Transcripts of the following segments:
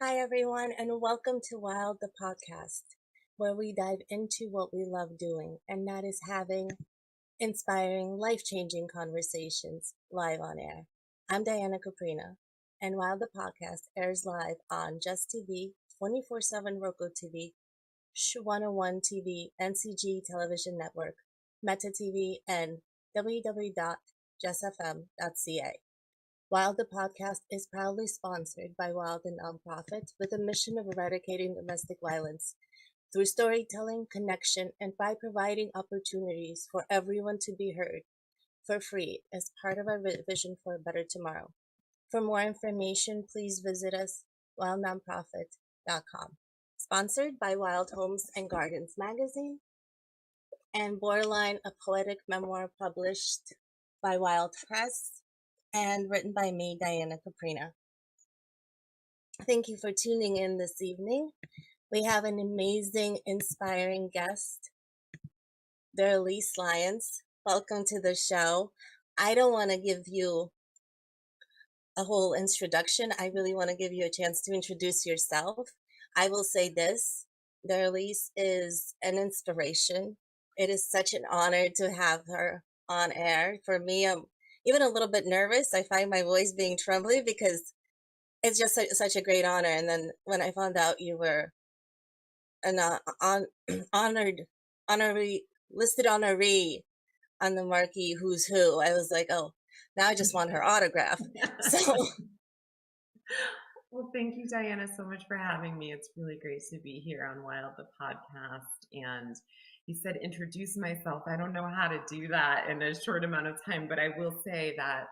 Hi, everyone, and welcome to Wild the Podcast, where we dive into what we love doing, and that is having inspiring, life changing conversations live on air. I'm Diana Kouprina, and Wild the Podcast airs live on Just TV, 24/7 Roku TV, 101 TV, NCG Television Network, Meta TV, and www.jessfm.ca. While the podcast is proudly sponsored by WILD, a nonprofit with a mission of eradicating domestic violence through storytelling, connection, and by providing opportunities for everyone to be heard for free as part of our vision for a better tomorrow. For more information, please visit us wildnonprofit.com. Sponsored by Wild Homes and Gardens magazine and Borderline, a poetic memoir published by Wild Press and written by me, Diana Kouprina. Thank you for tuning in this evening. We have an amazing, inspiring guest, Daralyse Lyons. Welcome to the show. I don't want to give you a whole introduction. I really want to give you a chance to introduce yourself. I will say this, Daralyse is an inspiration. It is such an honor to have her on air. For me, I'm even a little bit nervous. I find my voice being trembly because it's just such a great honor. And then when I found out you were an honored, honorary, listed honoree on the Marquis Who's Who, I was like, oh, now I just want her autograph. So Well, thank you, Diana, so much for having me. It's really great to be here on Wild the Podcast. And you said introduce myself. I don't know how to do that in a short amount of time, but I will say that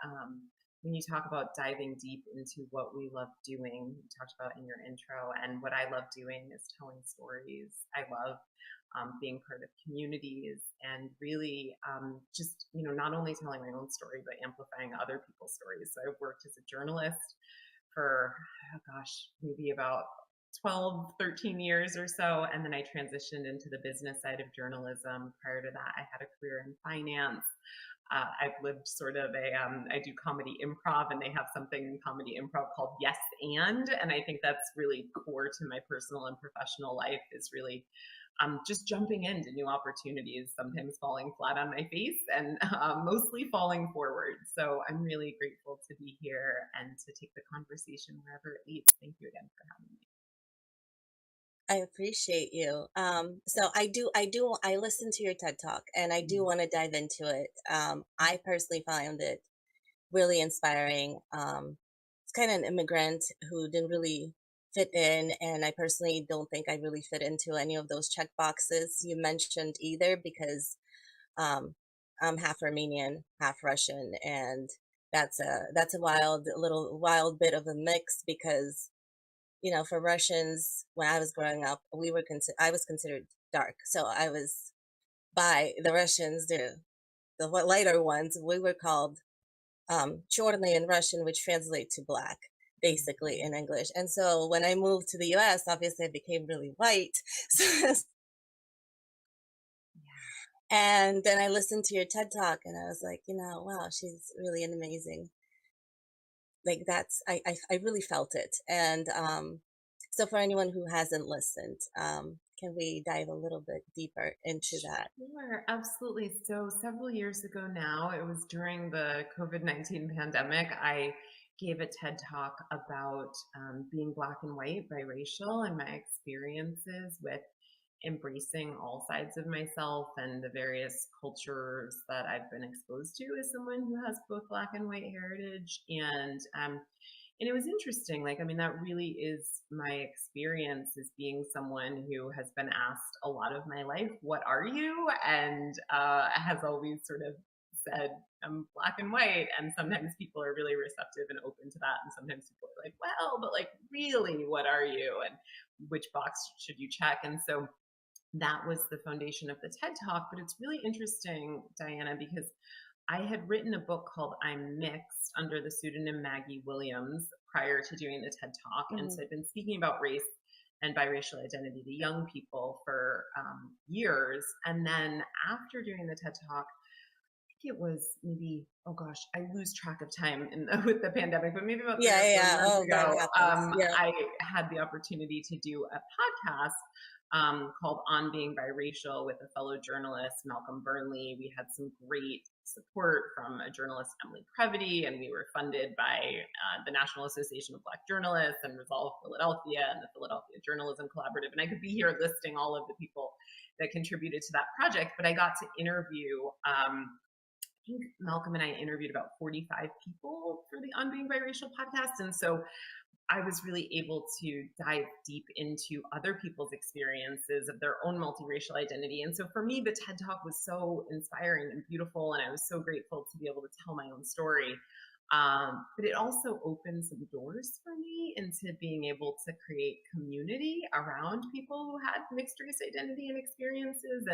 when you talk about diving deep into what we love doing, you talked about in your intro, and what I love doing is telling stories. I love being part of communities and really just, not only telling my own story, but amplifying other people's stories. So I've worked as a journalist for, maybe about 12, 13 years or so. And then I transitioned into the business side of journalism. Prior to that, I had a career in finance. I've lived sort of I do comedy improv, and they have something in comedy improv called Yes and I think that's really core to my personal and professional life, is really just jumping into new opportunities, sometimes falling flat on my face and mostly falling forward. So I'm really grateful to be here and to take the conversation wherever it leads. Thank you again for having me. I appreciate you. So I listen to your TED Talk, and I do want to dive into it. I personally found it really inspiring. It's kind of an immigrant who didn't really fit in, and I personally don't think I really fit into any of those check boxes you mentioned either, because um, I'm half Armenian, half Russian, and that's a wild bit of a mix because for Russians, when I was growing up, I was considered dark, so I was by the Russians, the lighter ones. We were called черный in Russian, which translates to black, basically in English. And so when I moved to the U.S., obviously I became really white. So, and then I listened to your TED Talk, and I was like, wow, she's really an amazing. Like I really felt it. And so for anyone who hasn't listened, can we dive a little bit deeper into that? Sure, absolutely. So several years ago now, it was during the COVID-19 pandemic, I gave a TED talk about being Black and white, biracial, and my experiences with embracing all sides of myself and the various cultures that I've been exposed to as someone who has both Black and white heritage. And it was interesting. Like, I mean, that really is my experience, as being someone who has been asked a lot of my life, what are you? And has always sort of said, I'm Black and white. And sometimes people are really receptive and open to that. And sometimes people are like, well, but like, really, what are you? And which box should you check? And so that was the foundation of the TED Talk. But it's really interesting, Diana, because I had written a book called I'm Mixed under the pseudonym Maggie Williams prior to doing the TED Talk. Mm-hmm. And so I've been speaking about race and biracial identity to young people for years. And then after doing the TED Talk, think it was maybe, oh gosh, I lose track of time with the pandemic, but maybe about 3 or 4 Yeah. years Oh, that ago, happens. Yeah. I had the opportunity to do a podcast called On Being Biracial with a fellow journalist, Malcolm Burnley. We had some great support from a journalist, Emily Previty, and we were funded by the National Association of Black Journalists and Resolve Philadelphia and the Philadelphia Journalism Collaborative. And I could be here listing all of the people that contributed to that project, but I got to interview, I think Malcolm and I interviewed about 45 people for the On Being Biracial podcast. And so I was really able to dive deep into other people's experiences of their own multiracial identity. And so for me, the TED Talk was so inspiring and beautiful, and I was so grateful to be able to tell my own story. But it also opened some doors for me into being able to create community around people who had mixed race identity and experiences.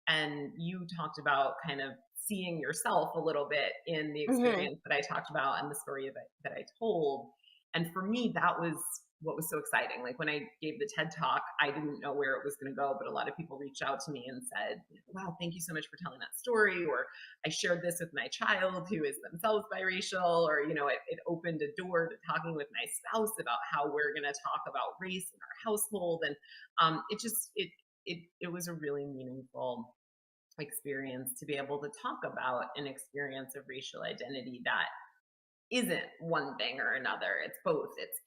And you talked about kind of seeing yourself a little bit in the experience that I talked about and the story that I told. And for me, that was what was so exciting. Like when I gave the TED Talk, I didn't know where it was going to go, but a lot of people reached out to me and said, wow, thank you so much for telling that story. Or I shared this with my child who is themselves biracial, or, it opened a door to talking with my spouse about how we're going to talk about race in our household. And it was a really meaningful experience to be able to talk about an experience of racial identity that isn't one thing or another. It's both. It's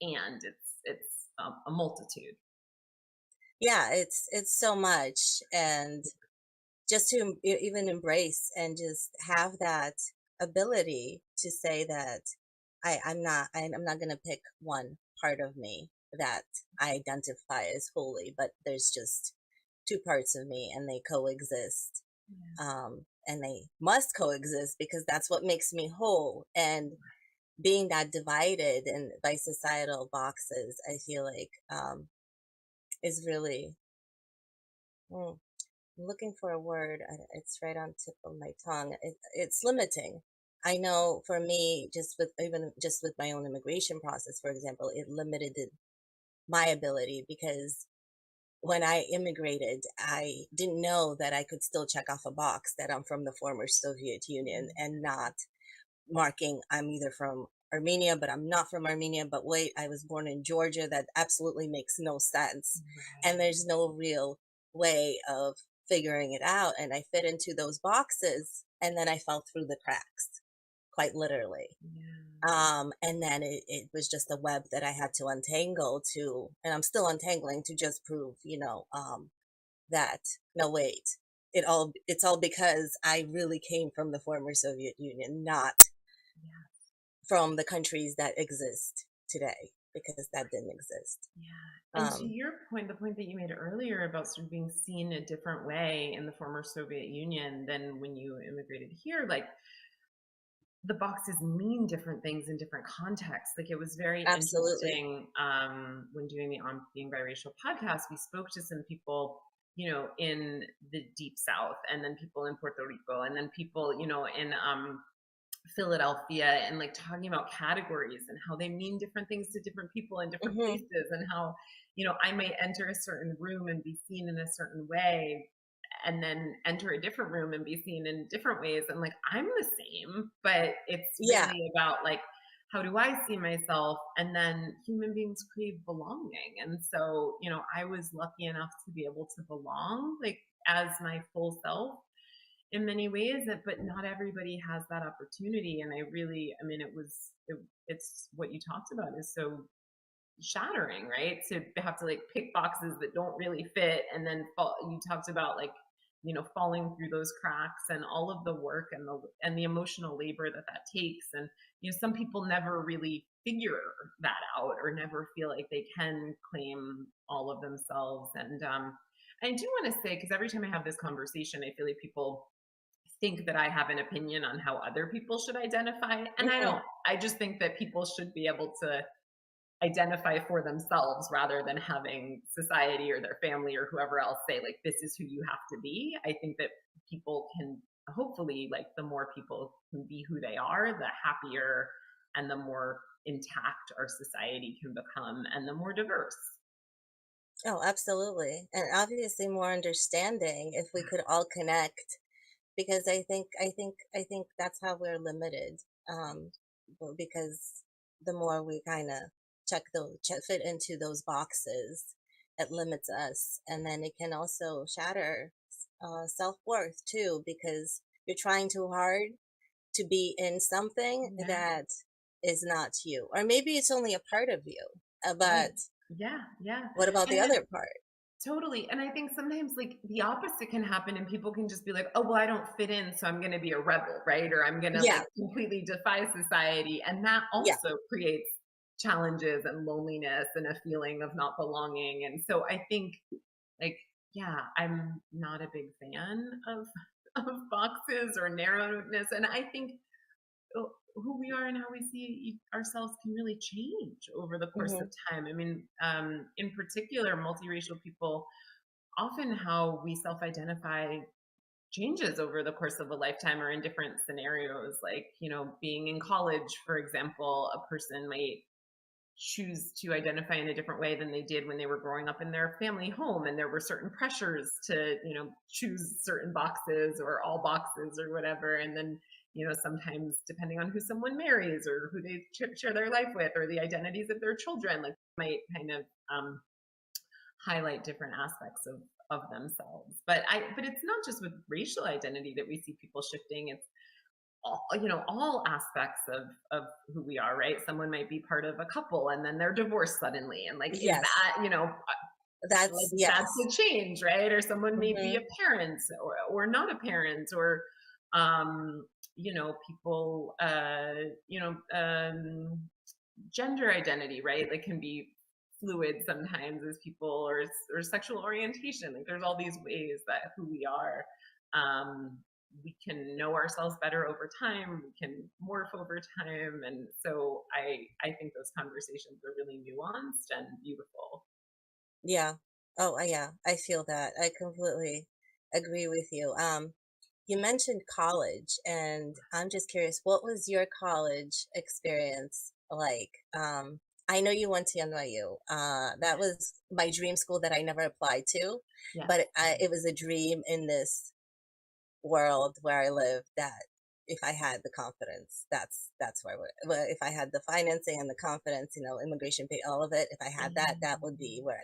a multitude. Yeah, it's so much, and just to even embrace and just have that ability to say that I'm not going to pick one part of me that I identify as wholly, but there's just two parts of me and they coexist. And they must coexist because that's what makes me whole. And being that divided and by societal boxes, I feel like is really, I'm looking for a word. It's right on tip of my tongue. It's limiting. I know for me, just with my own immigration process, for example, it limited my ability because when I immigrated, I didn't know that I could still check off a box that I'm from the former Soviet Union and not marking I'm either from Armenia, but I'm not from Armenia. But wait, I was born in Georgia. That absolutely makes no sense. Right. And there's no real way of figuring it out. And I fit into those boxes and then I fell through the cracks, quite literally. And then it was just a web that I had to untangle and I'm still untangling to just prove, that no, wait, it's all because I really came from the former Soviet Union, not from the countries that exist today, because that didn't exist. Yeah. And to your point, the point that you made earlier about sort of being seen a different way in the former Soviet Union than when you immigrated here, like the boxes mean different things in different contexts. Like it was very interesting when doing the On Being Biracial podcast, we spoke to some people, in the deep South, and then people in Puerto Rico, and then people, in Philadelphia, and like talking about categories and how they mean different things to different people in different places, and how, I may enter a certain room and be seen in a certain way, and then enter a different room and be seen in different ways. And like, I'm the same, but it's really about like, how do I see myself? And then human beings crave belonging. And so, I was lucky enough to be able to belong like as my full self in many ways, but not everybody has that opportunity. And it's what you talked about is so shattering, right? To have to like pick boxes that don't really fit, and then you talked about like falling through those cracks and all of the work and the emotional labor that takes. And some people never really figure that out or never feel like they can claim all of themselves. And I do want to say, because every time I have this conversation, I feel like people think that I have an opinion on how other people should identify, and I don't. I just think that people should be able to identify for themselves rather than having society or their family or whoever else say like, this is who you have to be. I think that people can hopefully, like, the more people can be who they are, the happier and the more intact our society can become, and the more diverse. Oh, absolutely. And obviously more understanding if we could all connect because I think that's how we're limited. Well, because the more we kind of fit into those boxes, it limits us, and then it can also shatter self-worth too, because you're trying too hard to be in something Yeah. that is not you, or maybe it's only a part of you, but Right. Yeah. Yeah. what about the And other part? totally. And I think sometimes like the opposite can happen and people can just be like, oh, well, I don't fit in, so I'm going to be a rebel, right? Or I'm going to Yeah, like completely defy society. And that yeah. also creates challenges and loneliness and a feeling of not belonging. And so I think like, yeah, I'm not a big fan of boxes or narrowness. And I think who we are and how we see ourselves can really change over the course of Hmm. time. I mean, in particular, multiracial people, often how we self identify changes over the course of a lifetime or in different scenarios. Like, you know, being in college, for example, a person might choose to identify in a different way than they did when they were growing up in their family home, and there were certain pressures to, you know, choose certain boxes or all boxes or whatever. And then, you know, sometimes depending on who someone marries or who they share their life with or the identities of their children, like might kind of highlight different aspects of themselves. But it's not just with racial identity that we see people shifting. It's all, you know, all aspects of who we are, right? Someone might be part of a couple and then they're divorced suddenly, and like, is Yes, that, you know, that's like that's yes. a change, right? Or someone may be Hmm. a parent or not a parent, or you know, people you know, gender identity, right? Like can be fluid sometimes as people, or sexual orientation. Like there's all these ways that who we are, we can know ourselves better over time. We can morph over time, and so I think those conversations are really nuanced and beautiful. Yeah. Oh, yeah. I feel that. I completely agree with you. You mentioned college, and I'm just curious, what was your college experience like? I know you went to NYU. That was my dream school that I never applied to, Yes. but it was a dream in this world where I live, that if I had the confidence, that's where I would. Well, if I had the financing and the confidence, immigration pay, all of it. If I had that, that would be where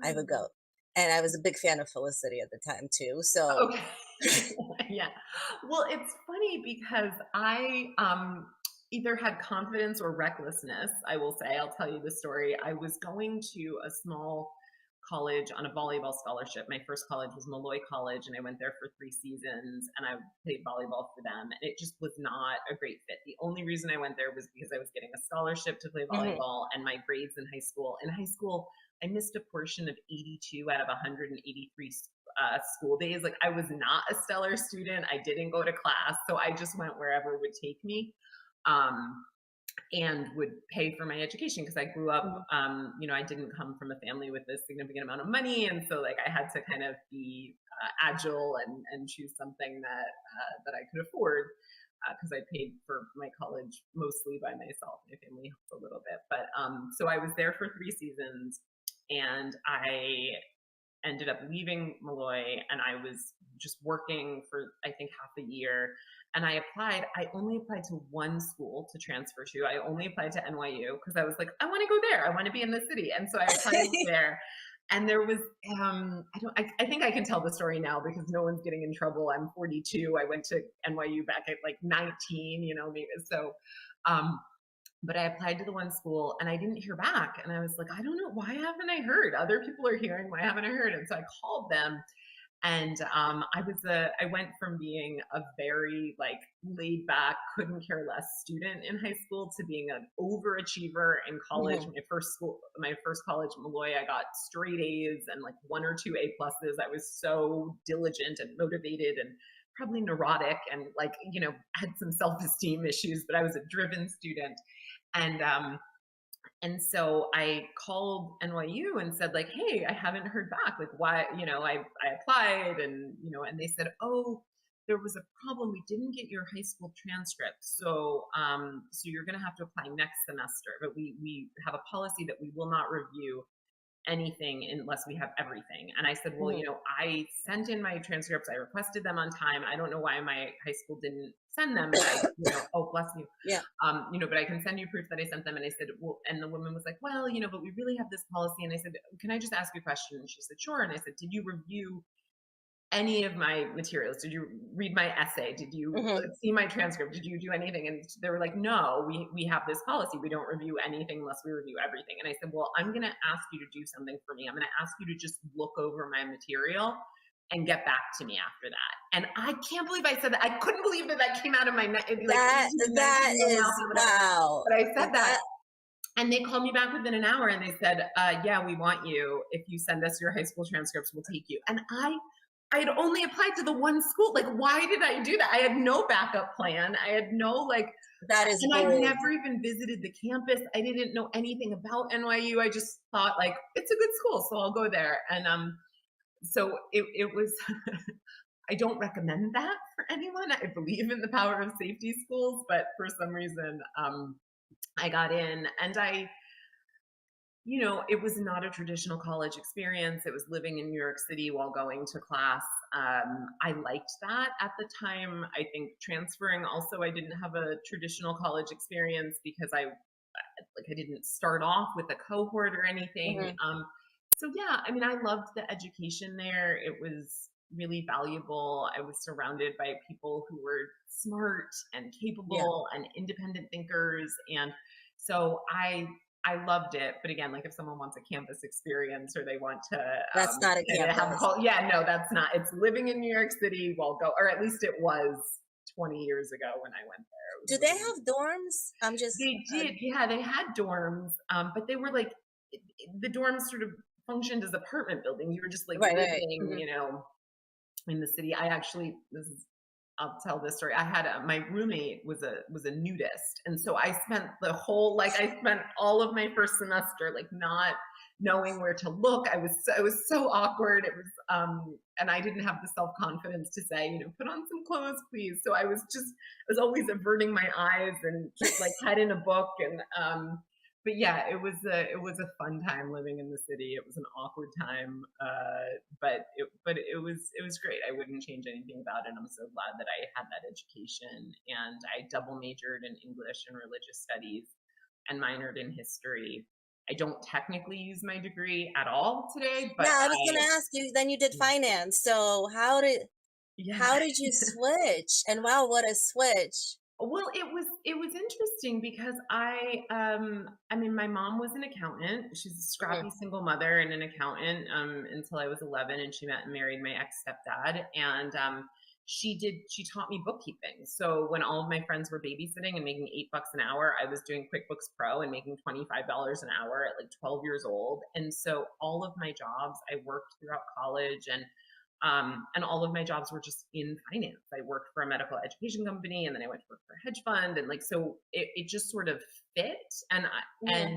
I would go. And I was a big fan of Felicity at the time too. So, Okay. Yeah. Well, it's funny because I either had confidence or recklessness, I will say. I'll tell you the story. I was going to a small college on a volleyball scholarship. My first college was Malloy College, and I went there for 3 seasons and I played volleyball for them. And it just was not a great fit. The only reason I went there was because I was getting a scholarship to play mhm. volleyball, and my grades in high school. In high school, I missed a portion of 82 out of 183 school days. Like I was not a stellar student. I didn't go to class, so I just went wherever would take me. Um, and would pay for my education because I grew up, Mhm. you know, I didn't come from a family with a significant amount of money, and so like I had to kind of be agile and choose something that I could afford because I paid for my college mostly by myself. My family helped a little bit, but so I was there for 3 seasons, and I ended up leaving Malloy, and I was just working for I think half a year. And I only applied to one school to transfer to. I only applied to NYU because I was like, I want to go there. I want to be in the city. And so I applied there. And there was I think I can tell the story now because no one's getting in trouble. I'm 42. I went to NYU back at like 19, you know, maybe so. Um, but I applied to the one school and I didn't hear back. And I was like, I don't know. Why haven't I heard? Other people are hearing. Why haven't I heard? And so I called them, and I went from being a very like laid back, couldn't care less student in high school to being an overachiever in college. Mhm. My first college, Malloy, I got straight A's and like 1 or 2 A pluses. I was so diligent and motivated and probably neurotic and like, you know, had some self-esteem issues, but I was a driven student. And so I called NYU and said like, hey, I haven't heard back. Like why, you know, I applied, and, you know, and they said, oh, there was a problem. We didn't get your high school transcript. So, so you're going to have to apply next semester, but we have a policy that we will not review anything unless we have everything. And I said, well, Mhm. you know, I sent in my transcripts. I requested them on time. I don't know why my high school didn't send them, but I, you know, oh, bless you. Yeah. You know, but I can send you proof that I sent them. And I said, well, and the woman was like, well, you know, but we really have this policy. And I said, can I just ask you a question? And she said, sure. And I said, did you review any of my materials? Did you read my essay? Did you Mhm. see my transcript? Did you do anything? And they were like, no, we have this policy. We don't review anything unless we review everything. And I said, well, I'm going to ask you to do something for me. I'm going to ask you to just look over my material and get back to me after that. And I can't believe I said that. I couldn't believe that came out of my, like, That is wow. but I said that. And they called me back within an hour and they said, yeah, we want you. If you send us your high school transcripts, we'll take you. And I had only applied to the one school. Like, why did I do that? I had no backup plan. I had no, like, that is and bold. I've never even visited the campus. I didn't know anything about NYU. I just thought, like, it's a good school, so I'll go there. And so it was, I don't recommend that for anyone. I believe in the power of safety schools, but for some reason, I got in, and you know, it was not a traditional college experience. It was living in New York City while going to class. I liked that at the time. I think transferring also, I didn't have a traditional college experience because I didn't start off with a cohort or anything. Mhm. So yeah, I mean, I loved the education there. It was really valuable. I was surrounded by people who were smart and Yeah. capable and independent thinkers. And so I loved it. But again, like if someone wants a campus experience or they want to That's not a campus. yeah, no, that's not. It's living in New York City while or at least it was 20 years ago when I went there. Do they have dorms? I'm just They did, yeah. They had dorms, but they were like the dorms sort of functioned as apartment buildings. You were just like right. living, Mhm. you know, in the city. I actually, I'll tell this story. I had my roommate was a nudist, and so I spent I spent all of my first semester like not knowing where to look. It was so awkward. It was and I didn't have the self confidence to say, you know, put on some clothes, please. So I was always averting my eyes and keep like head in a book. And but yeah, it was a fun time living in the city. It was an awkward time, but it was great. I wouldn't change anything about it. I'm so glad that I had that education, and I double majored in English and religious studies, and minored in history. I don't technically use my degree at all today, but Yeah, I was gonna ask you. Then you did finance. So yeah. how did you switch? And wow, what a switch! Well, it was interesting because I mean my mom was an accountant. She's a Mhm. scrappy single mother and an accountant until I was 11, and she met and married my ex stepdad. And she taught me bookkeeping. So when all of my friends were babysitting and making $8 an hour, I was doing QuickBooks Pro and making $25 an hour at like 12 years old. And so all of my jobs I worked throughout college, and all of my jobs were just in finance. I worked for a medical education company, and then I went to work for a hedge fund, and like so it just sort of fit. Yeah.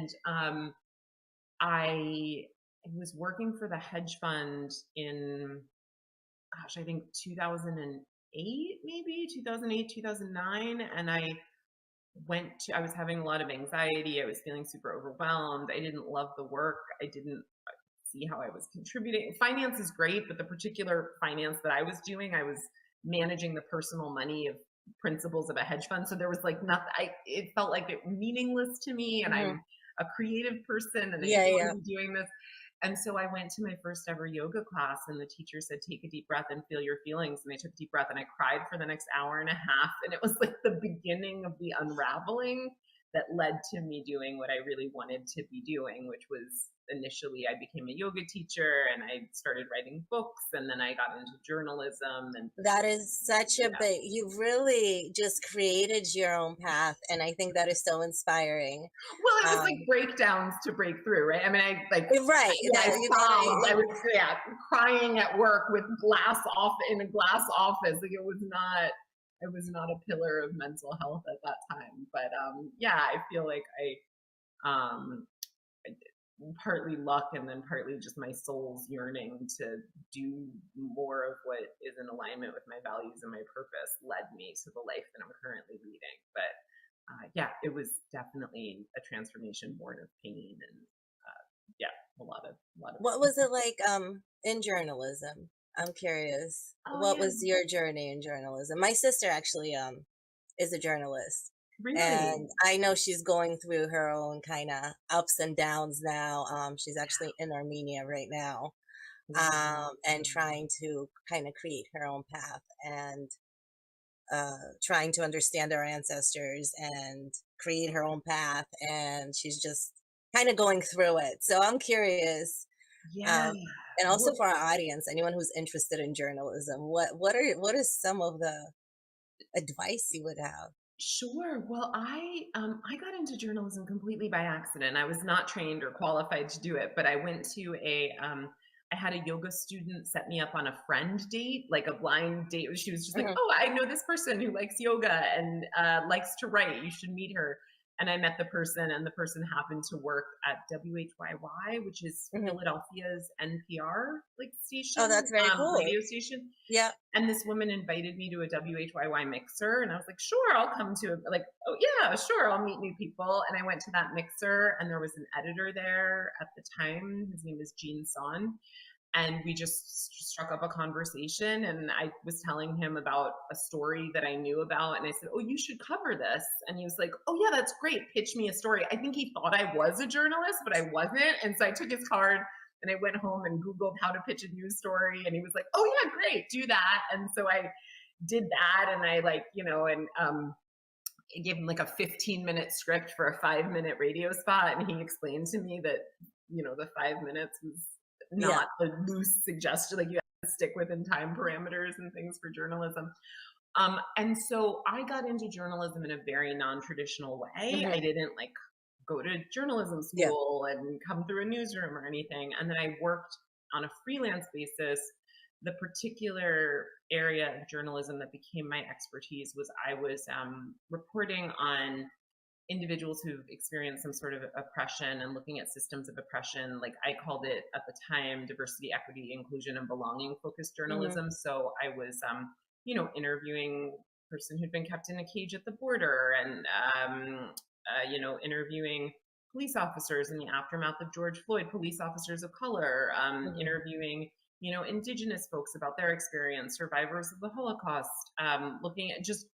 I was working for the hedge fund in, gosh, I think 2008, maybe 2008, 2009, and I was having a lot of anxiety. I was feeling super overwhelmed. I didn't love the work. I didn't see how I was contributing. Finance is great, but the particular finance that I was doing, I was managing the personal money of principals of a hedge fund. So there was like nothing, it felt like it meaningless to me. And Mhm. I'm a creative person and I Yeah, didn't yeah. want to be doing this. And so I went to my first ever yoga class, and the teacher said, take a deep breath and feel your feelings. And I took a deep breath and I cried for the next hour and a half. And it was like the beginning of the unraveling that led to me doing what I really wanted to be doing, which was initially I became a yoga teacher and I started writing books, and then I got into journalism. And That is such a yeah, big, you really just created your own path. And I think that is so inspiring. well, it was like Um, breakdowns to break through, right? I mean, right. yeah, I That you sobbed. I gotta, was, yeah, crying at work with glass off in a glass office. Like it was not a pillar of mental health at that time. But yeah, I feel like um, partly luck and then partly just my soul's yearning to do more of what is in alignment with my values and my purpose led me to the life that I'm currently leading. But yeah, it was definitely a transformation born of pain, and yeah, a lot of What was it like in journalism? I'm curious. Oh What yeah, was your journey in journalism? My sister actually is a journalist, really? and I know she's going through her own kind of ups and downs now. She's actually in Armenia right now, Wow. and trying to kind of create her own path and trying to understand our ancestors and create her own path. And she's just kind of going through it. So I'm curious, Yeah. um, and also Well, for our audience, anyone who's interested in journalism, what is some of the advice you would have? sure. Well, I got into journalism completely by accident. I was not trained or qualified to do it, but I went to I had a yoga student set me up on a friend date, like a blind date. She was just like, Mhm. "Oh, I know this person who likes yoga and likes to write. You should meet her." And I met the person, and the person happened to work at WHYY, which is Mhm. Philadelphia's NPR like Oh, station, that's very cool. radio station. Yeah. And this woman invited me to a WHYY mixer, and I was like, sure, I'll come to it. Like, oh yeah, sure, I'll meet new people. And I went to that mixer, and there was an editor there at the time. His name is Gene Son, and we just struck up a conversation. And I was telling him about a story that I knew about, and I said, oh, you should cover this. And he was like, oh yeah, that's great. Pitch me a story. I think he thought I was a journalist, but I wasn't. And so I took his card and I went home and Googled how to pitch a news story. And he was like, oh yeah, great, do that. And so I did that. And I like, and I gave him like a 15-minute script for a 5-minute radio spot. And he explained to me that, the 5 minutes was Yeah. not a loose suggestion. Like you have to stick within time parameters and things for journalism. And so I got into journalism in a very non-traditional way. I Hmm. didn't like go to journalism Yeah. school and come through a newsroom or anything. And then I worked on a freelance basis. The particular area of journalism that became my expertise was I was reporting on individuals who've experienced some sort of oppression and looking at systems of oppression. Like I called it at the time diversity, equity, inclusion, and belonging focused Hmm. journalism. So I was, interviewing a person who'd been kept in a cage at the border and, interviewing police officers in the aftermath of George Floyd, police officers of color, Hmm. interviewing, indigenous folks about their experience, survivors of the Holocaust, looking at just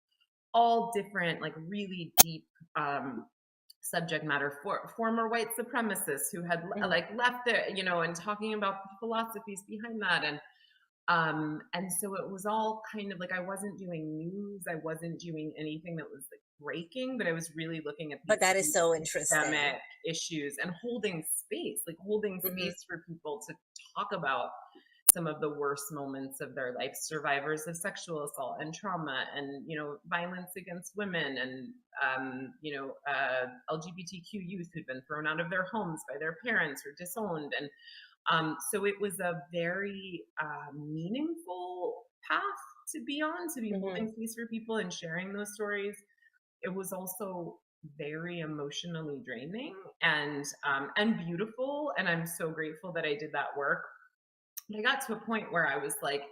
all different, like really deep subject matter for former white supremacists who had Hmm. like left there, and talking about the philosophies behind that. And so it was all kind of like I wasn't doing news, I wasn't doing anything that was like breaking, but I was really looking at But these that is deep so systemic interesting. issues and holding Hmm. space for people to talk about some of the worst moments of their life, survivors of sexual assault and trauma and violence against women and LGBTQ youth who'd been thrown out of their homes by their parents or disowned. And so it was a very meaningful path to be on, to be Hmm. holding space for people and sharing those stories. It was also very emotionally draining and beautiful, and I'm so grateful that I did that work. But I got to a point where I was like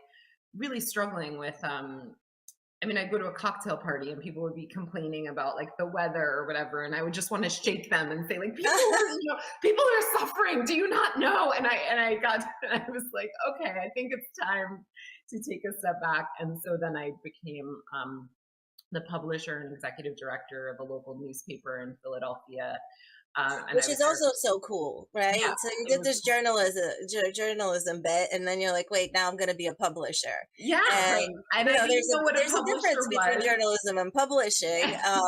really struggling with I mean, I'd go to a cocktail party and people would be complaining about like the weather or whatever, and I would just want to shake them and say, like, people are suffering. Do you not know? And I was like, okay, I think it's time to take a step back. And so then I became the publisher and executive director of a local newspaper in Philadelphia, and I Which was is there. also so cool, right? Yeah, So you it did was. this journalism bit, and then you're like, wait, now I'm going to be a publisher. Yeah, right. And And I didn't there's a know what a difference publisher between was. journalism and publishing. Yeah,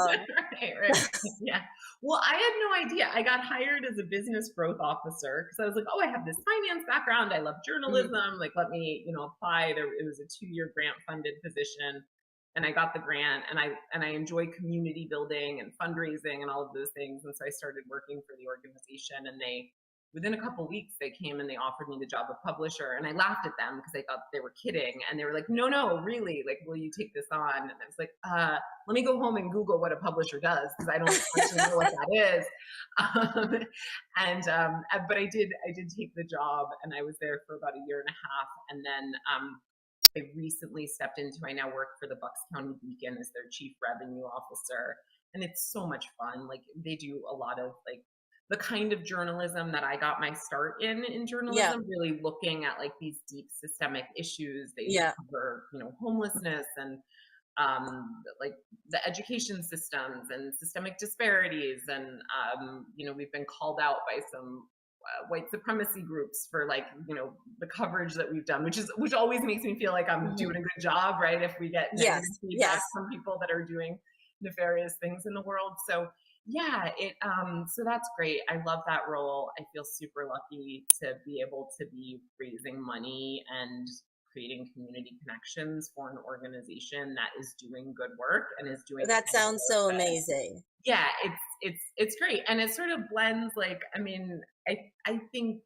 right. Yeah. Well, I had no idea. I got hired as a business growth officer because I was like, oh, I have this finance background. I love Mhm. journalism. Like, let me, apply. It was a 2-year grant funded position. And I got the grant and I enjoy community building and fundraising and all of those things. And so I started working for the organization, and within a couple of weeks, they came and they offered me the job of publisher. And I laughed at them because I thought they were kidding. And they were like, no, really, like, will you take this on? And I was like, let me go home and Google what a publisher does because I don't actually know what that is. But I did take the job, and I was there for about a year and a half. And then I recently stepped into, I now work for the Bucks County Beacon as their chief revenue officer. And it's so much fun. Like they do a lot of like the kind of journalism that I got my start in Yeah. journalism, really looking at like these deep systemic issues. They Yeah. cover, homelessness and like the education systems and systemic disparities. And, we've been called out by some white supremacy groups for like, the coverage that we've done, which always makes me feel like I'm Hmm. doing a good job, right? If we get Yes. negative feedback Yes. from people that are doing nefarious things in the world. So yeah, so that's great. I love that role. I feel super lucky to be able to be raising money and creating community connections for an organization that is doing good work and is doing the That kind of sounds work so that, amazing. yeah, it's great. And it sort of blends, like, I mean, I think,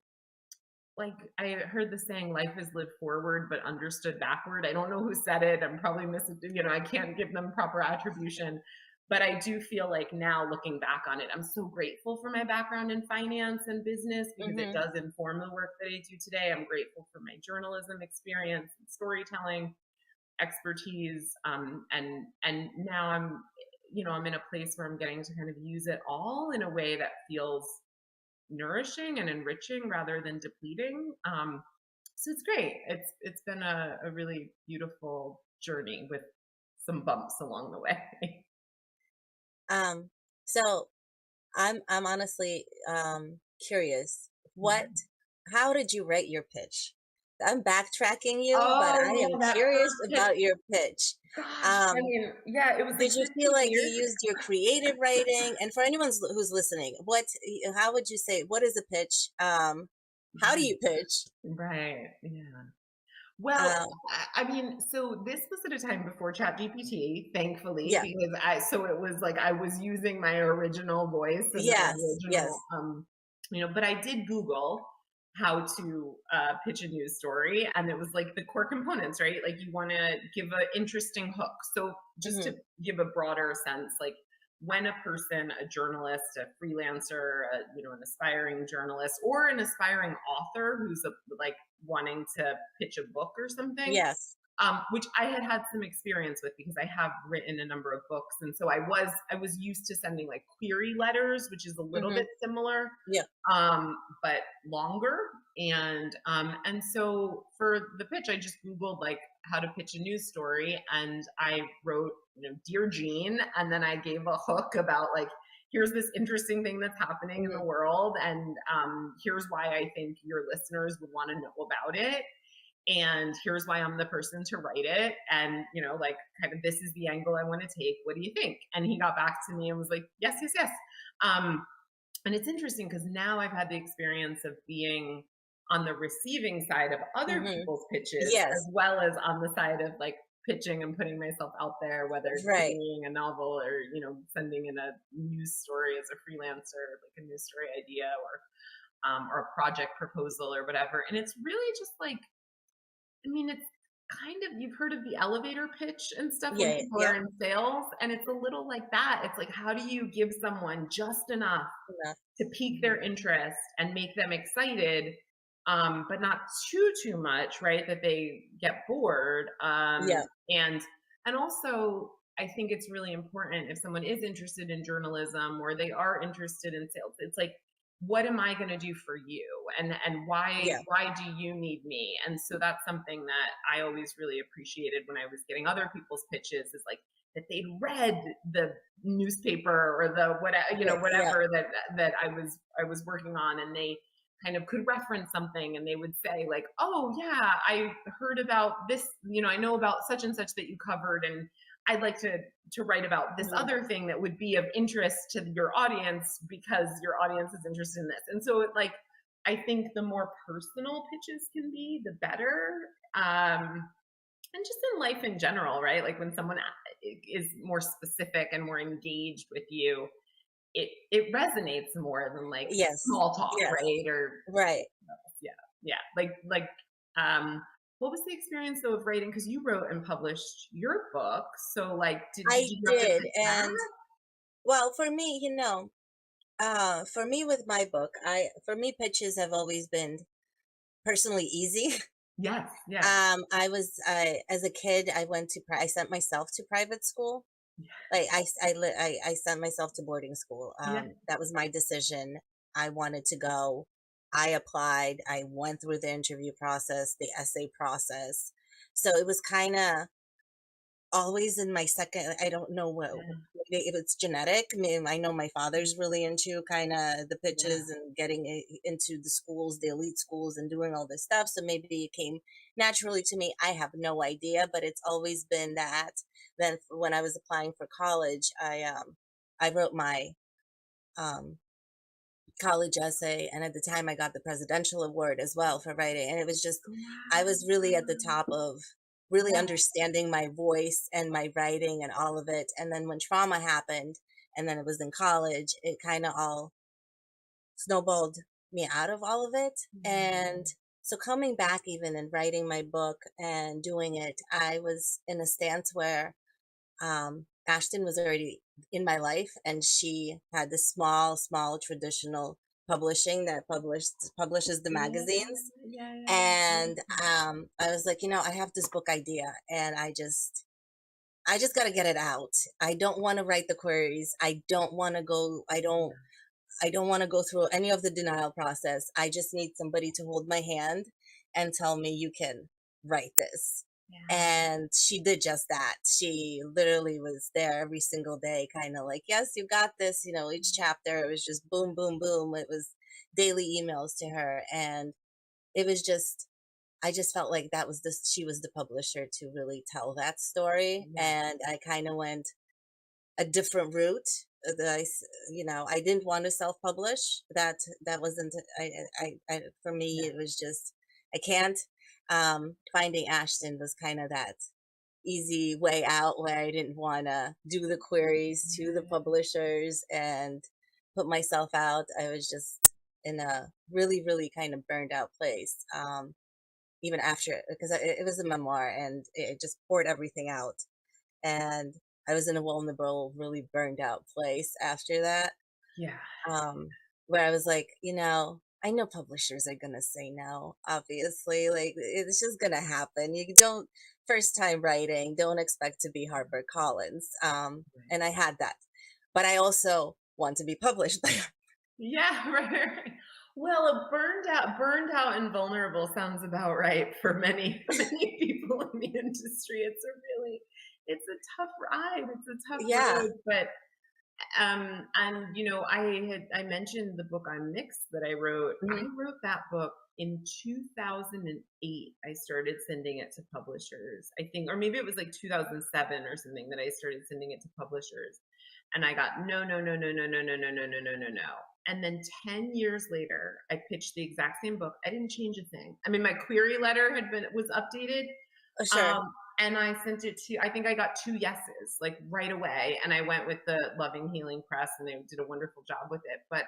like, I heard the saying, life is lived forward but understood backward. I don't know who said it. I'm probably missing, I can't give them proper attribution. But I do feel like now, looking back on it, I'm so grateful for my background in finance and business because it Hmm. does inform the work that I do today. I'm grateful for my journalism experience and storytelling expertise. And now I'm in a place where I'm getting to kind of use it all in a way that feels nourishing and enriching rather than depleting. So it's great. It's been a really beautiful journey with some bumps along the way. Um, so I'm honestly curious. How did you write your pitch? I'm backtracking you, but I Oh am yeah, that curious first pitch. about your pitch. Gosh, I Um, mean, yeah, it was like did you feel 15 like you years. used your creative writing? And for anyone who's listening, how would you say, what is a pitch? How do you pitch? Right. Yeah. Well, Um, I mean, so this was at a time before ChatGPT, thankfully, yeah, because so it was like I was using my original voice and my yes, original, yes. but I did Google how to pitch a news story, and it was like the core components, right? Like, you want to give an interesting hook. So just to Hmm. give a broader sense, like, when a person, a journalist, a freelancer, an aspiring journalist, or an aspiring author who's like wanting to pitch a book or something, Yes. which I had some experience with because I have written a number of books, and so I was used to sending like query letters, which is a little Hmm. bit similar, Yeah. but longer. And so for the pitch, I just Googled like how to pitch a news story, and I wrote, Dear Jean, and then I gave a hook about like, here's this interesting thing that's happening in the Hmm. world, and here's why I think your listeners would want to know about it, and here's why I'm the person to write it, and like, kind of, this is the angle I want to take. What do you think? And he got back to me and was like, yes, yes, yes. And it's interesting because now I've had the experience of being on the receiving side of other Hmm. people's pitches, as Yes. well as on the side of like pitching and putting myself out there, whether it's Right. creating a novel or sending in a news story as a freelancer, like a news story idea, or a project proposal or whatever. And it's really just like, I mean, it's kind of, you've heard of the elevator pitch and stuff when Yeah. people Yeah. are in sales, and it's a little like that. It's like, how do you give someone just enough Enough. to pique their interest and make them excited, but not too much, right? That they get bored. Yeah. And also, I think it's really important, if someone is interested in journalism or they are interested in sales, it's like, what am I going to do for you, and why Yeah. do you need me? And so that's something that I always really appreciated when I was getting other people's pitches, is like that they'd read the newspaper or the Yeah. Yeah. whatever that I was working on, and they kind of could reference something, and they would say like, oh yeah, I heard about this, I know about such and such that you covered, and I'd like to write about this Mhm. other thing that would be of interest to your audience because your audience is interested in this. And so I think the more personal pitches can be, the better. And just in life in general, right? Like, when someone is more specific and more engaged with you, it resonates more than like Yes. small talk, Yes. right? Or Right. yeah, yeah. Um, what was the experience though of writing? Because you wrote and published your book, so like, did I you have to did. pitch that? And well, for me, for me with my book, for me pitches have always been personally easy. Yes, yeah, I as a kid, I sent myself to private school. Like I sent myself to boarding school. yeah, That was my decision. I wanted to go. I applied. I went through the interview process, the essay process. So it was kind of always in my second. I don't know what, Yeah. maybe if it's genetic. I mean, I know my father's really into kind of the Yeah. pitches and getting into the schools, the elite schools, and doing all this stuff. So maybe it came naturally to me. I have no idea, but it's always been that. Then when I was applying for college, I wrote my um college essay, and at the time I got the presidential award as well for writing, and it was just, I was really at the top of really Yeah. understanding my voice and my writing and all of it. And then when trauma happened, and then it was in college, it kind of all snowballed me out of all of it. And Mhm. so coming back even and writing my book and doing it, I was in a stance where Ashton was already in my life, and she had this small traditional publishing that publishes the Yeah. magazines. Yeah. Yeah. And Beautiful. I was like, I have this book idea, and I just got to get it out. I don't want to write the queries. I don't want to go. I don't want to go through any of the denial process. I just need somebody to hold my hand and tell me, you can write this. Yeah. And she did just that. She literally was there every single day, kind of like, yes, you got this. Each chapter, it was just boom, boom, boom. It was daily emails to her. And it was just, I just felt like that was this, she was the publisher to really tell that story. Yeah. And I kind of went a different route. I didn't want to self-publish. That wasn't. For me, Yeah. it was just, I can't. Finding Ashton was kind of that easy way out, where I didn't want to do the queries to the Yeah. publishers and put myself out. I was just in a really, really kind of burned out place. Even after, because it was a memoir, and it just poured everything out, and I was in a vulnerable, really burned out place after that, Yeah. um, where I was like, I know publishers are gonna say no, obviously, like it's just gonna happen. You don't, first time writing, don't expect to be HarperCollins, Right. and I had that, but I also want to be published by. Yeah, right. Well, a burned out and vulnerable sounds about right for many, many people in the industry. It's a tough ride. It's a tough Yeah. road, but and I mentioned the book on mixed that I wrote. I Hmm. wrote that book in 2008. I started sending it to publishers, I think, or maybe it was like 2007 or something that I started sending it to publishers. And I got no, no, no, no, no, no, no, no, no, no, no, no, no. And then 10 years later, I pitched the exact same book. I didn't change a thing. I mean, my query letter was updated. Oh, sure. Um, and I sent it to, I think I got 2 yeses like right away. And I went with the Loving Healing Press, and they did a wonderful job with it. But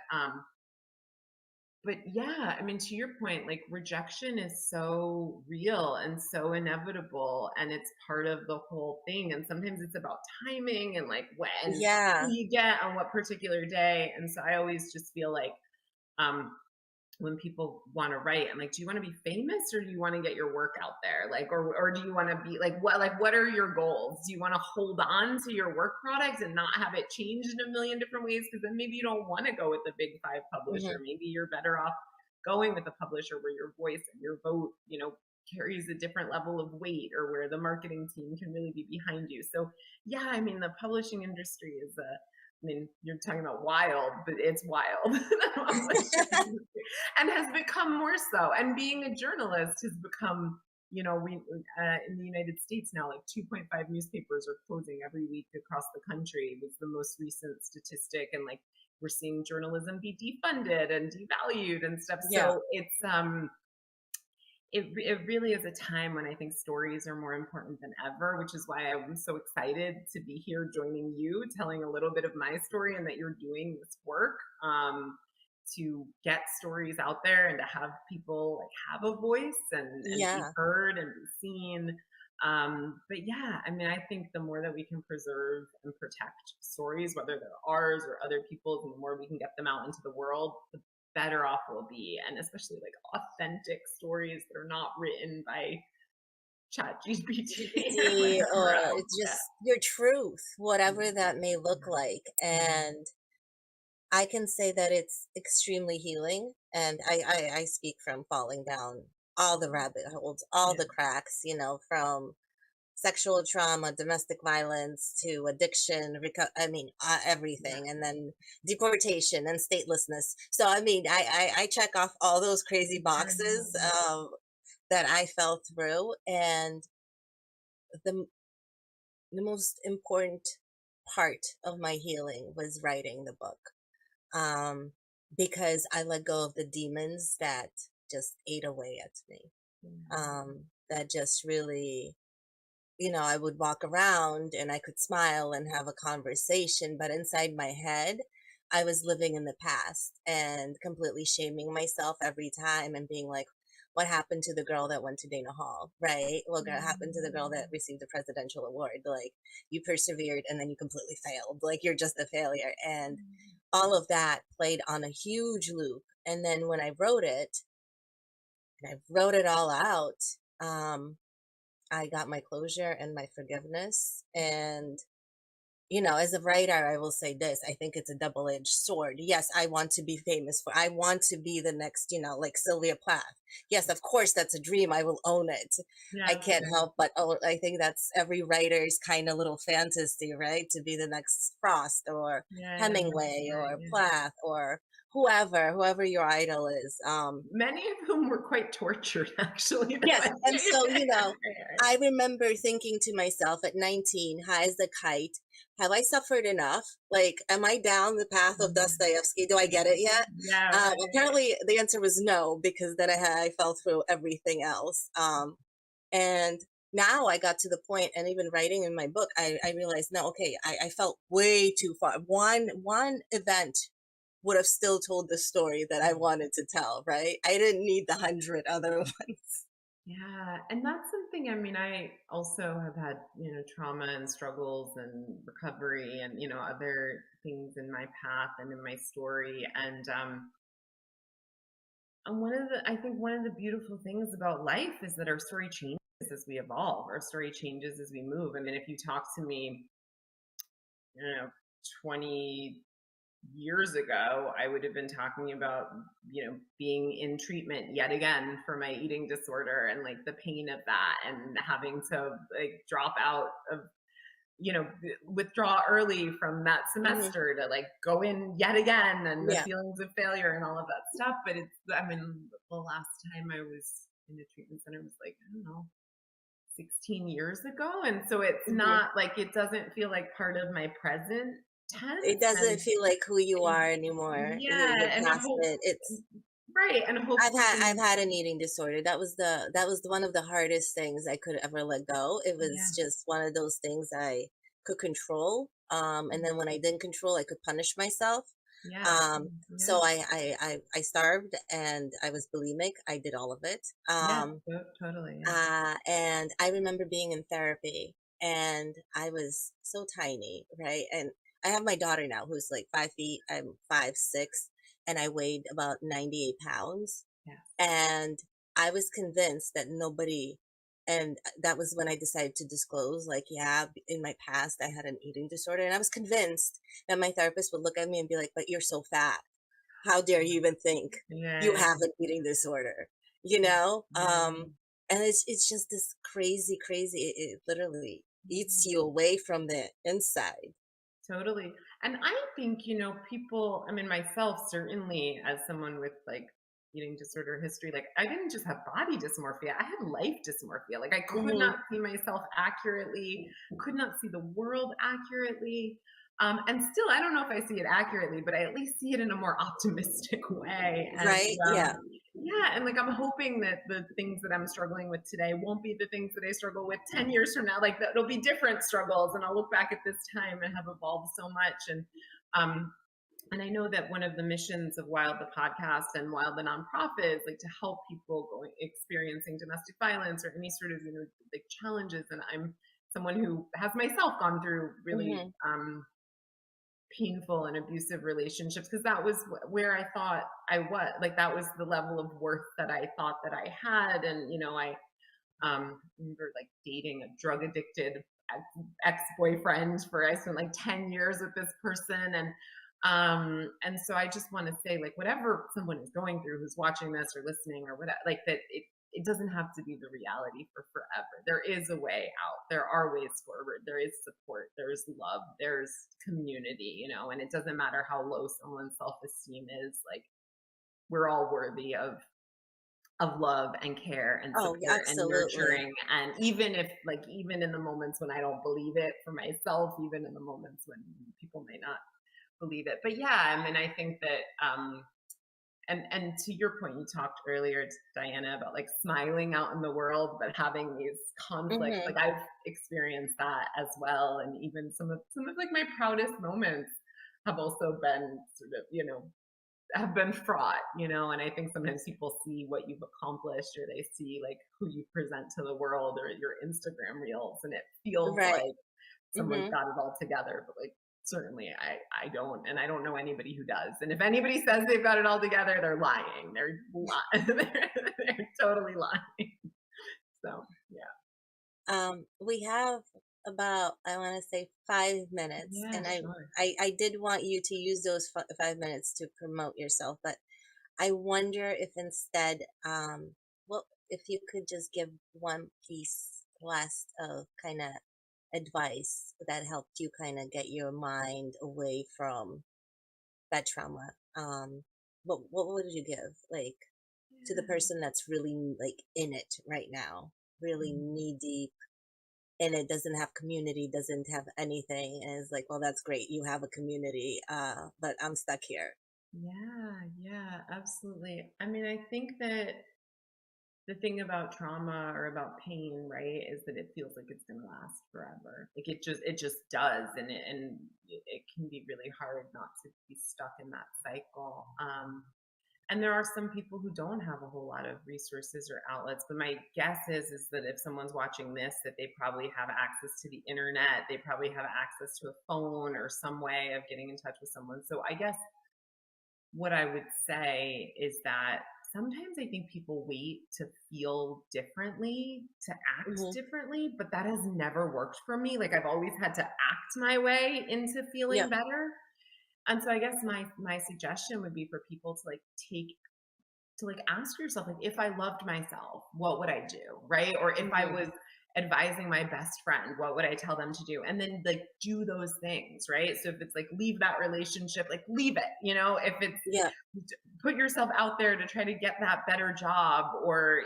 yeah, I mean, to your point, like rejection is so real and so inevitable, and it's part of the whole thing. And sometimes it's about timing and like who Yeah. you get on what particular day. And so I always just feel like, um, when people want to write, I'm like, do you want to be famous, or do you want to get your work out there? Like, or do you want to be what are your goals? Do you want to hold on to your work product and not have it changed in a million different ways? Because then maybe you don't want to go with the big five publisher. Hmm. Maybe you're better off going with a publisher where your voice and your vote, carries a different level of weight, or where the marketing team can really be behind you. So yeah, I mean, the publishing industry is I mean, you're talking about wild, but it's wild. And has become more so. And being a journalist has become, we in the United States now, like 2.5 newspapers are closing every week across the country. Was the most recent statistic, and like we're seeing journalism be defunded and devalued and stuff. Yeah. So it really is a time when I think stories are more important than ever, which is why I'm so excited to be here joining you, telling a little bit of my story, and that you're doing this work, to get stories out there and to have people like have a voice and be Yeah. heard and be seen. But yeah, I mean, I think the more that we can preserve and protect stories, whether they're ours or other people's, and the more we can get them out into the world, the better off we'll be. And especially like authentic stories that are not written by chat GPT or GPT, whatever or else. it's just your truth, whatever Yeah. that may look like. Yeah. And I can say that it's extremely healing, and I speak from falling down all the rabbit holes, all Yeah. the cracks, from sexual trauma, domestic violence to addiction, Yeah. everything, and then deportation and statelessness. So, I mean, I check off all those crazy boxes that I fell through, and the the most important part of my healing was writing the book, um, because I let go of the demons that just ate away at me. That just really, I would walk around and I could smile and have a conversation, but inside my head, I was living in the past and completely shaming myself every time and being like, what happened to the girl that went to Dana Hall, right? What happened to the girl that received the presidential award? Like, you persevered and then you completely failed. Like, you're just a failure. And all of that played on a huge loop. And then when I wrote it, and I wrote it all out, um, I got my closure and my forgiveness. And, as a writer, I will say this: I think it's a double edged sword. Yes, I want to be famous I want to be the next, like Sylvia Plath. Yes, of course, that's a dream. I will own it. I Yeah. can't help but, I think that's every writer's kind of little fantasy, right? To be the next Frost or Yeah. Hemingway Right. or Yeah. Plath or whoever your idol is. Many of whom were quite tortured, actually. Yes, and so, Right. I remember thinking to myself at 19, high as a kite, have I suffered enough? Like, am I down the path of Dostoevsky? Do I get it yet? Yeah. Right. Apparently, the answer was no, because then I fell through everything else. And now I got to the point, and even writing in my book, I realized, no, okay, I felt way too far. One event would have still told the story that I wanted to tell, right? I didn't need the 100 other ones. Yeah, and that's something, I mean, I also have had, trauma and struggles and recovery and, other things in my path and in my story. And I think one of the beautiful things about life is that our story changes as we evolve. Our story changes as we move. I mean, if you talk to me, 20 years ago, I would have been talking about, being in treatment yet again for my eating disorder and like the pain of that and having to like drop out of, withdraw early from that Hmm. semester to like go in yet again and the Yeah. feelings of failure and all of that stuff. But I mean, the last time I was in a treatment center was like, I don't know, 16 years ago. And so it's Hmm. not like, it doesn't feel like part of my present It tense. doesn't feel like who you are anymore. Yeah, You're and I past hope, it. It's right, and I've hopefully, had an eating disorder. That was one of the hardest things I could ever let go. It yeah, was just one of those things I could control. And then when I didn't control, I could punish myself. yeah, So yeah, I starved and I was bulimic. I did all of it. yeah, totally, yeah, And I remember being in therapy, and I was so tiny, right? And I have my daughter now who's like 5 feet. I'm 5'6", and I weighed about 98 pounds. yeah, And I was convinced that nobody, and that was when I decided to disclose, like, yeah, in my past, I had an eating disorder. And I was convinced that my therapist would look at me and be like, but you're so fat. How dare you even think you yeah, have an eating disorder? You know? yeah, And it's just this crazy, crazy, it literally eats you away from the inside. totally. And I think, people, I mean, myself, certainly as someone with like eating disorder history, like I didn't just have body dysmorphia, I had life dysmorphia. Like I could Hmm. not see myself accurately, could not see the world accurately. And still, I don't know if I see it accurately, but I at least see it in a more optimistic way. Right? Yeah. Yeah, and like I'm hoping that the things that I'm struggling with today won't be the things that I struggle with 10 years from now. Like that it'll be different struggles, and I'll look back at this time and have evolved so much. Um and I know that one of the missions of Wild the podcast and Wild the nonprofit is like to help people experiencing domestic violence or any sort of like challenges. And I'm someone who has myself gone through really Hmm. painful and abusive relationships because that was where I thought I was, like that was the level of worth that I thought that I had. And I remember like dating a drug addicted ex-boyfriend for I spent like 10 years with this person. And And so I just want to say, like, whatever someone is going through who's watching this or listening or whatever, like that it doesn't have to be the reality for forever. There is a way out. There are ways forward. There is support. There's love. There's community, you know, and it doesn't matter how low someone's self-esteem is. Like, we're all worthy of love and care and Oh, support and absolutely. nurturing. And even if, like, even in the moments when I don't believe it for myself, even in the moments when people may not believe it. But yeah, I mean, I think that and to your point, you talked earlier, Diana, about like smiling out in the world but having these conflicts. Mm-hmm. Like, I've experienced that as well, and even some of like my proudest moments have also been sort of, you know, have been fraught, you know. And I think sometimes people see what you've accomplished, or they see like who you present to the world, or your Instagram reels, and it feels Right. like someone's Mm-hmm. got it all together. But like, certainly I don't, and I don't know anybody who does. And if anybody says they've got it all together, they're lying. They're they're totally lying. So We have about, I want to say, 5 minutes, yeah, and sure. I did want you to use those 5 minutes to promote yourself, but I wonder if instead, well, if you could just give one piece last of kind of advice that helped you kind of get your mind away from that trauma. What would you give, like, to the person that's really like in it right now, really knee deep in it, doesn't have community, doesn't have anything, and is like, well, that's great, you have a community, but I'm stuck here. Yeah, absolutely. I mean, I think that the thing about trauma or about pain, right, is that it feels like it's going to last forever. Like, it just does, and it can be really hard not to be stuck in that cycle. And there are some people who don't have a whole lot of resources or outlets. But my guess is that if someone's watching this, that they probably have access to the internet. They probably have access to a phone or some way of getting in touch with someone. So I guess what I would say is that sometimes I think people wait to feel differently, to act Hmm. differently, but that has never worked for me. Like, I've always had to act my way into feeling Yep. better. And so I guess my suggestion would be for people to like ask yourself, like, if I loved myself, what would I do, right? Or if I Hmm. was advising my best friend, what would I tell them to do? And then like do those things, right? So if it's like leave that relationship, like leave it, you know. If it's Yep. put yourself out there to try to get that better job, or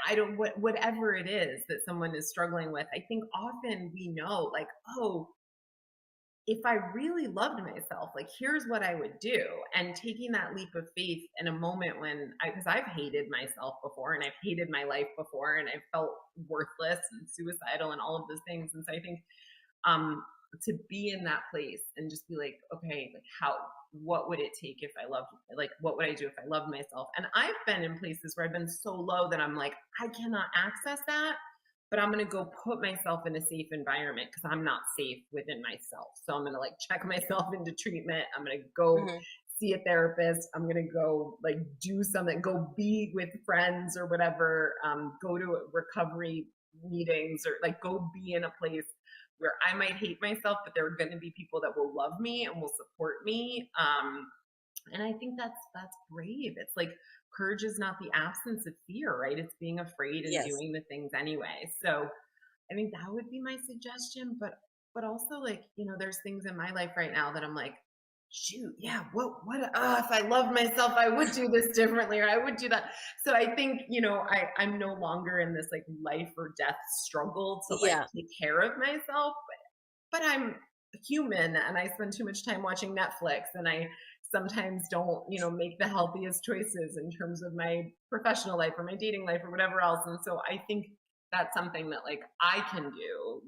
I don't, whatever it is that someone is struggling with. I think often we know, like, oh, if I really loved myself, like, here's what I would do. And taking that leap of faith in a moment when because I've hated myself before, and I've hated my life before, and I've felt worthless and suicidal and all of those things. And so I think um, to be in that place and just be like, okay, like, what would it take if I loved, like, what would I do if I loved myself? And I've been in places where I've been so low that I'm like, I cannot access that, but I'm going to go put myself in a safe environment because I'm not safe within myself. So I'm going to like check myself into treatment. I'm going to go Hmm. see a therapist. I'm going to go like do something, go be with friends or whatever, go to recovery meetings, or like go be in a place where I might hate myself, but there are going to be people that will love me and will support me. And I think that's brave. It's like, courage is not the absence of fear, right? It's being afraid and Yes. doing the things anyway. So I think that would be my suggestion. But also, like, there's things in my life right now that I'm like, shoot, yeah, if I loved myself, I would do this differently, or I would do that. So I think, I'm no longer in this like life or death struggle to like Yeah. take care of myself, but I'm human, and I spend too much time watching Netflix, and I sometimes don't, make the healthiest choices in terms of my professional life or my dating life or whatever else. And so I think that's something that like I can do,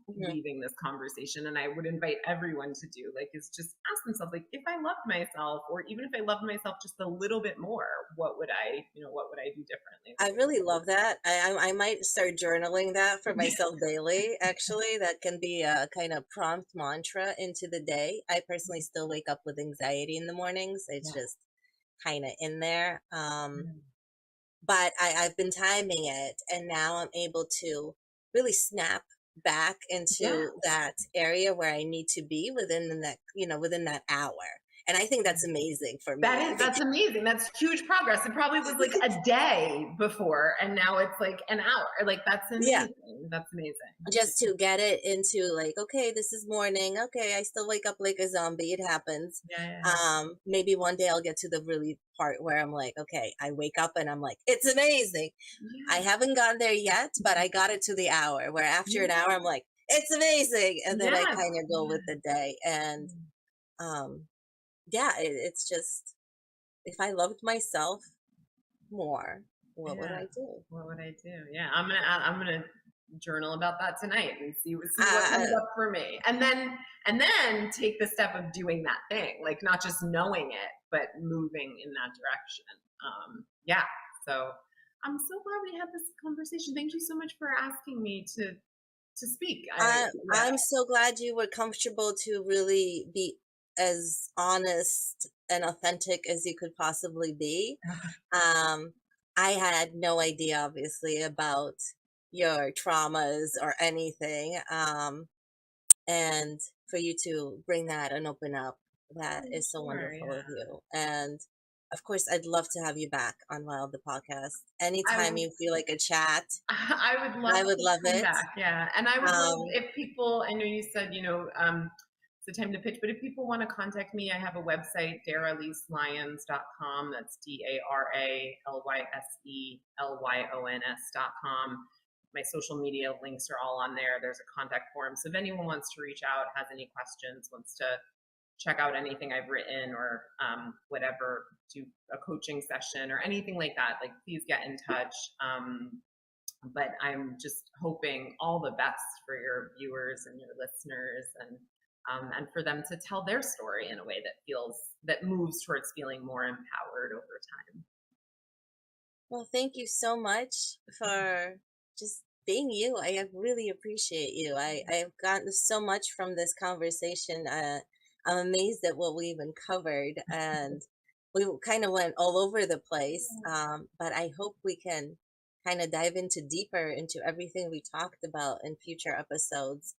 Hmm. leaving this conversation, and I would invite everyone to do, like, is just ask themselves, like, if I loved myself, or even if I loved myself just a little bit more, what would I do differently? I really love that. I might start journaling that for myself daily. Actually, that can be a kind of prompt mantra into the day. I personally still wake up with anxiety in the mornings. It's Yeah. just kind of in there. Yeah. But I've been timing it, and now I'm able to really snap back into that area where I need to be within the next, within that hour. And I think that's amazing for me. That's amazing. That's huge progress. It probably was like a day before, and now it's like an hour. Like, that's amazing. Yeah. That's amazing. Just to get it into like, okay, this is morning. Okay, I still wake up like a zombie. It happens. Maybe one day I'll get to the really part where I'm like, okay, I wake up and I'm like, it's amazing. I haven't gotten there yet, but I got it to the hour where after an hour I'm like, it's amazing. And then I kind of go with the day. And it's just, if I loved myself more, what would I do? What would I do? Yeah, I'm gonna journal about that tonight and see what comes up for me, and then take the step of doing that thing, like not just knowing it, but moving in that direction. So I'm so glad we had this conversation. Thank you so much for asking me to speak. I'm so glad you were comfortable to really be as honest and authentic as you could possibly be. I had no idea, obviously, about your traumas or anything. And for you to bring that and open up, that is so wonderful of you. And of course, I'd love to have you back on Wild the podcast. Anytime you feel like a chat, I would love it. Back. Yeah. And I would love if people, I know you said, it's the time to pitch, but if people want to contact me, I have a website, DaralyseLyons.com. That's DARALYSELYONS.com. My social media links are all on there. There's a contact form. So if anyone wants to reach out, has any questions, wants to check out anything I've written or whatever, do a coaching session or anything like that, like please get in touch. But I'm just hoping all the best for your viewers and your listeners, and for them to tell their story in a way that moves towards feeling more empowered over time. Well, thank you so much for just being you. I really appreciate you. I've gotten so much from this conversation. I'm amazed at what we even covered, and we kind of went all over the place. But I hope we can kind of dive deeper into everything we talked about in future episodes.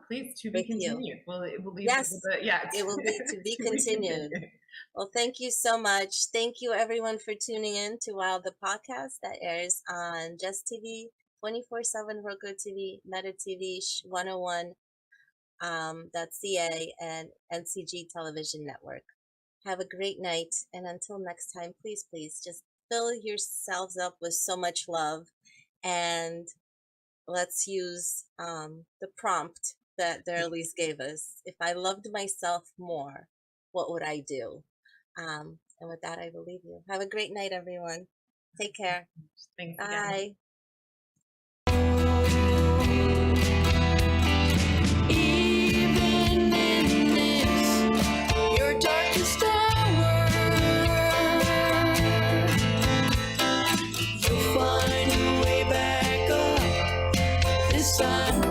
Please, to be continued. Well, it will be. Yes, it will be to be continued. Well, thank you so much. Thank you, everyone, for tuning in to Wild the podcast that airs on Jess TV, 24/7 Roku TV, Meta TV, 101.ca, and NCG Television Network. Have a great night, and until next time, please just fill yourselves up with so much love, and let's use the prompt that Daralyse gave us. If I loved myself more, what would I do? And with that, I will leave you. Have a great night, everyone. Take care. Thanks. Bye. Even in this, your darkest hour, you'll find your way back up this time.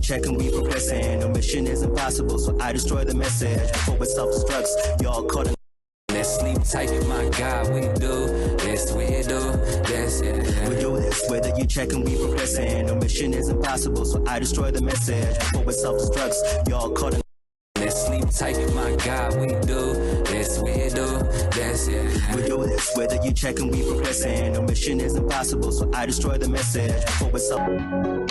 check and we progressing. No mission is impossible, so I destroy the message before it self-destructs. Y'all caught in. Let's sleep tight, my God, we do this, we do this, yeah. We do this, whether you check and we progressing. No mission is impossible, so I destroy the message before it self-destructs. Y'all caught in. Let's sleep tight, my God, we do this, we do this, yeah. We do this, whether you check and we progressing. No mission is impossible, so I destroy the message before it's self.